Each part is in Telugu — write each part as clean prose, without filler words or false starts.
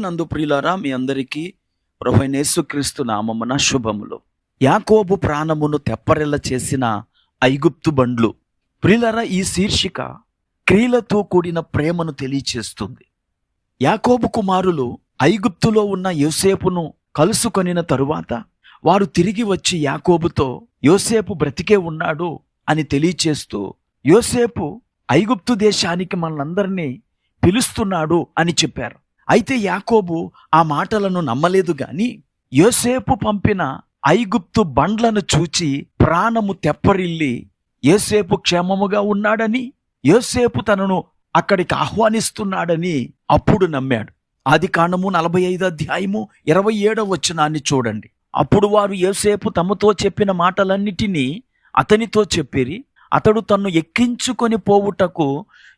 ప్రభునందు ప్రియులారా, మీ అందరికీ ప్రభువైన యేసుక్రీస్తు నామమున శుభములు. యాకోబు ప్రాణమును తెప్పరిల్ల చేసిన ఐగుప్తు బండ్లు. ప్రియులారా, ఈ శీర్షిక క్రియలతో కూడిన ప్రేమను తెలియచేస్తుంది. యాకోబు కుమారులు ఐగుప్తులో ఉన్న యోసేపును కలుసుకొనిన తరువాత వారు తిరిగి వచ్చి యాకోబుతో యోసేపు బ్రతికే ఉన్నాడు అని తెలియచేస్తూ, యోసేపు ఐగుప్తు దేశానికి మనందరినీ పిలుస్తున్నాడు అని చెప్పారు. అయితే యాకోబు ఆ మాటలను నమ్మలేదు గాని యోసేపు పంపిన ఐగుప్తు బండ్లను చూచి ప్రాణము తెప్పరిల్లి యోసేపు క్షేమముగా ఉన్నాడని, యోసేపు తనను అక్కడికి ఆహ్వానిస్తున్నాడని అప్పుడు నమ్మాడు. ఆదికాండము 45:27 చూడండి. అప్పుడు వారు యోసేపు తమతో చెప్పిన మాటలన్నిటినీ అతనితో చెప్పిరి. అతడు తన్ను ఎక్కించుకొని పోవుటకు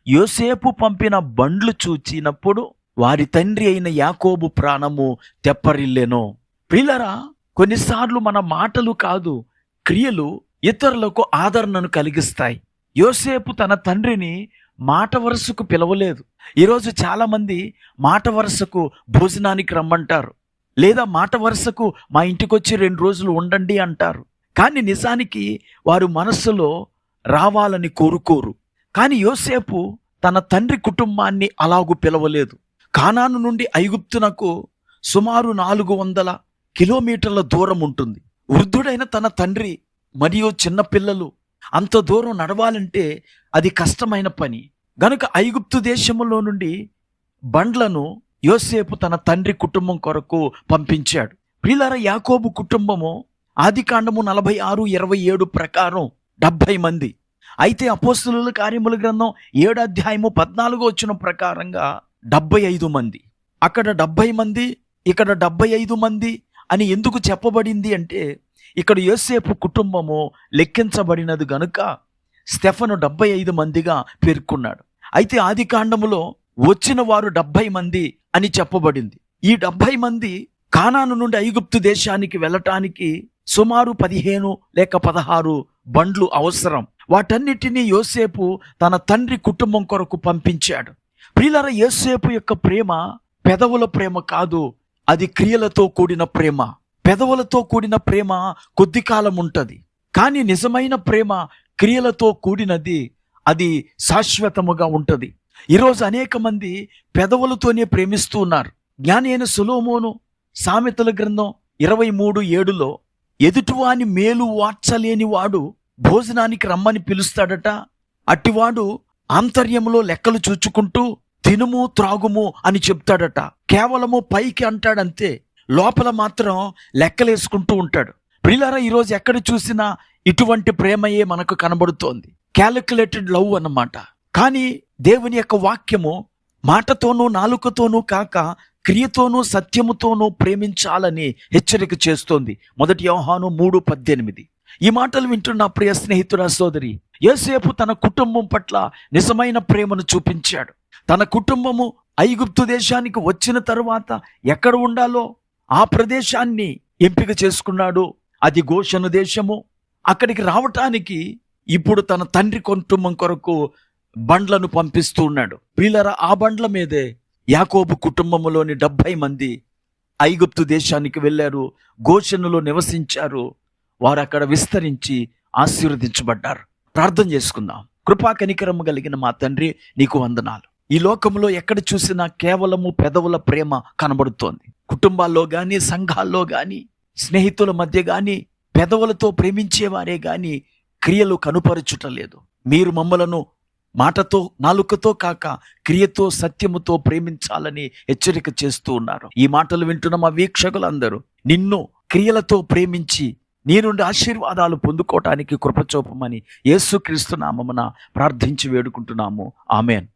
యోసేపు పంపిన బండ్లు చూచినప్పుడు వారి తండ్రి అయిన యాకోబు ప్రాణము తెప్పరిల్లెను. ప్రియులారా, కొన్నిసార్లు మన మాటలు కాదు, క్రియలు ఇతరులకు ఆదరణను కలిగిస్తాయి. యోసేపు తన తండ్రిని మాట వరుసకు పిలవలేదు. ఈరోజు చాలామంది మాట వరుసకు భోజనానికి రమ్మంటారు, లేదా మాట వరుసకు మా ఇంటికొచ్చి 2 రోజులు ఉండండి అంటారు. కానీ నిజానికి వారు మనస్సులో రావాలని కోరుకోరు. కానీ యోసేపు తన తండ్రి కుటుంబాన్ని అలాగూ పిలవలేదు. కానాను నుండి ఐగుప్తునకు సుమారు 400 కిలోమీటర్ల దూరం ఉంటుంది. వృద్ధుడైన తన తండ్రి మరియు చిన్నపిల్లలు అంత దూరం నడవాలంటే అది కష్టమైన పని. గనుక ఐగుప్తు దేశములో నుండి బండ్లను యోసేపు తన తండ్రి కుటుంబం కొరకు పంపించాడు. ప్రియులారా, యాకోబు కుటుంబము ఆదికాండము 46:27 ప్రకారం 70 మంది. అయితే అపోస్తలుల కార్యముల గ్రంథం 7:14 ప్రకారంగా 75 మంది. అక్కడ 70 మంది, ఇక్కడ 75 మంది అని ఎందుకు చెప్పబడింది అంటే, ఇక్కడ యోసేపు కుటుంబము లెక్కించబడినది గనుక స్టెఫను 75 మందిగా పేర్కొన్నాడు. అయితే ఆదికాండములో వచ్చిన వారు 70 మంది అని చెప్పబడింది. ఈ 70 మంది కానాను నుండి ఐగుప్తు దేశానికి వెళ్ళటానికి సుమారు 15 లేక 16 బండ్లు అవసరం. వాటన్నిటినీ యోసేపు తన తండ్రి కుటుంబం కొరకు పంపించాడు. ప్రియులారా, యోసేపు యొక్క ప్రేమ పెదవుల ప్రేమ కాదు, అది క్రియలతో కూడిన ప్రేమ. పెదవులతో కూడిన ప్రేమ కొద్ది కాలం ఉంటుంది, కానీ నిజమైన ప్రేమ క్రియలతో కూడినది, అది శాశ్వతముగా ఉంటుంది. ఈరోజు అనేక మంది పెదవులతోనే ప్రేమిస్తూ ఉన్నారు. జ్ఞాని అయిన సొలొమోను సామెతల గ్రంథం 23:7 ఎదుటివాని మేలు వార్చలేని వాడు భోజనానికి రమ్మని పిలుస్తాడట. అట్టివాడు ఆంతర్యంలో లెక్కలు చూచుకుంటూ తినుము త్రాగుము అని చెప్తాడట. కేవలము పైకి అంటాడంతే, లోపల మాత్రం లెక్కలేసుకుంటూ ఉంటాడు. ప్రియులారా, ఈరోజు ఎక్కడ చూసినా ఇటువంటి ప్రేమయే మనకు కనబడుతోంది. క్యాలిక్యులేటెడ్ లవ్ అన్నమాట. కానీ దేవుని యొక్క వాక్యము మాటతోనూ నాలుకతోనూ కాక క్రియతోనూ సత్యముతోనూ ప్రేమించాలని హెచ్చరిక చేస్తోంది. 1 యోహాను 3:18. ఈ మాటలు వింటున్న ప్రియ స్నేహితుడా, సోదరి, యోసేపు తన కుటుంబం పట్ల నిజమైన ప్రేమను చూపించాడు. తన కుటుంబము ఐగుప్తు దేశానికి వచ్చిన తరువాత ఎక్కడ ఉండాలో ఆ ప్రదేశాన్ని ఎంపిక చేసుకున్నాడు. అది గోషను దేశము. అక్కడికి రావటానికి ఇప్పుడు తన తండ్రి కుటుంబం కొరకు బండ్లను పంపిస్తూ ఉన్నాడు. ప్రియులారా, ఆ బండ్ల మీదే యాకోబు కుటుంబములోని 70 మంది ఐగుప్తు దేశానికి వెళ్ళారు, గోషనులో నివసించారు. వారు అక్కడ విస్తరించి ఆశీర్వదించబడ్డారు. ప్రార్థన చేసుకుందాం. కృపా కనికరము కలిగిన మా తండ్రి, నీకు వందనాలు. ఈ లోకంలో ఎక్కడ చూసినా కేవలము పెదవుల ప్రేమ కనబడుతోంది. కుటుంబాల్లో కానీ, సంఘాల్లో కానీ, స్నేహితుల మధ్య కానీ పెదవులతో ప్రేమించేవారే కానీ క్రియలు కనుపరచుటలేదు. మీరు మమ్మలను మాటతో నాలుకతో కాక క్రియతో సత్యముతో ప్రేమించాలని హెచ్చరిక చేస్తూ ఉన్నారు. ఈ మాటలు వింటున్న మా వీక్షకులందరూ నిన్ను క్రియలతో ప్రేమించి నీ నుండి ఆశీర్వాదాలు పొందుకోవటానికి కృపచూపమని యేసుక్రీస్తు నామమున ప్రార్థించి వేడుకుంటున్నాము. ఆమేన్.